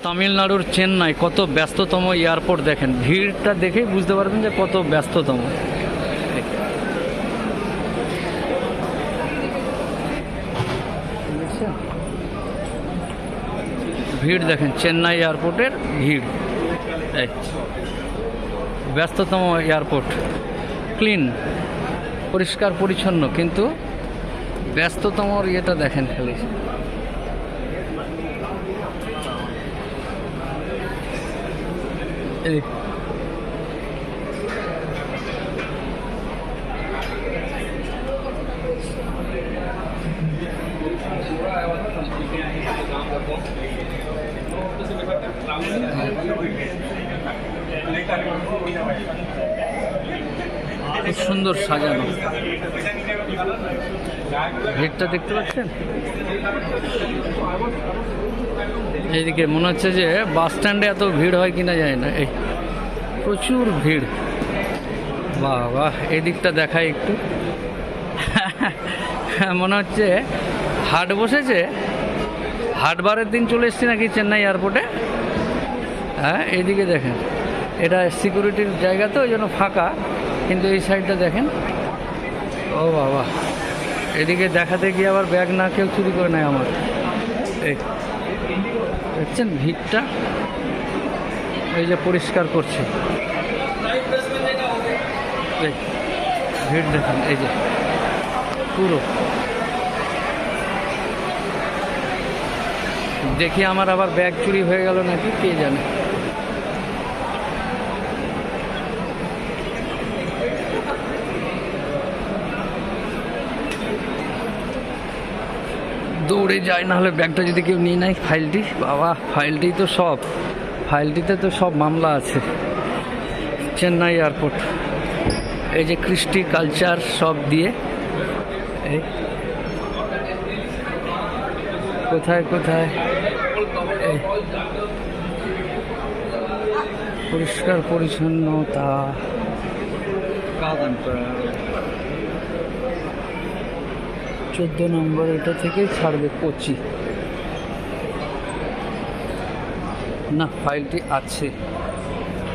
তামিলনাড়ুর চেন্নাই কত ব্যস্ততম এয়ারপোর্ট দেখেন, ভিড়টা দেখেই বুঝতে পারবেন যে কত ব্যস্ততম। ভিড় দেখেন, চেন্নাই এয়ারপোর্টের ভিড়, ব্যস্ততম এয়ারপোর্ট। ক্লিন, পরিষ্কার পরিচ্ছন্ন, কিন্তু ব্যস্ততম ইয়েটা দেখেন খালি। এই খুব সুন্দর সাজানো, ভিড়টা দেখতে পাচ্ছেন। এইদিকে মনে হচ্ছে যে বাস স্ট্যান্ডে এত ভিড় হয় কিনা যায় না, এই প্রচুর ভিড়। বাহ বাহ, এই দিকটা দেখায় একটু। মনে হচ্ছে হাট বসেছে, হাটবারের দিন চলে এসেছি নাকি চেন্নাই এয়ারপোর্টে। হ্যাঁ, এইদিকে দেখেন, এটা সিকিউরিটির জায়গা তো ওই জন্য ফাঁকা, কিন্তু এই সাইডটা দেখেন। ও বাবা, এদিকে দেখাতে গিয়ে আবার ব্যাগ না কেউ চুরি করে নেয় আমার। এই দেখছেন ভিড়টা, এই যে পরিষ্কার করছে, ভিড় দেখেন, এই যে পুরো। দেখি আমার আবার ব্যাগ চুরি হয়ে গেল নাকি কে জানে। দৌড়ে যায়, না হলে ব্যাগটা যদি কেউ নিয়ে নেয়। ফাইলটি, বাবা ফাইলটি তো সব, ফাইলটিতে তো সব মামলা আছে। চেন্নাই এয়ারপোর্ট, এই যে কৃষ্টি কালচার সব দিয়ে, এই কোথায় কোথায় পরিষ্কার পরিচ্ছন্নতা। 14 নম্বর এটা থেকেই ছাড়বে কোচি। না, ফাইলটি আছে।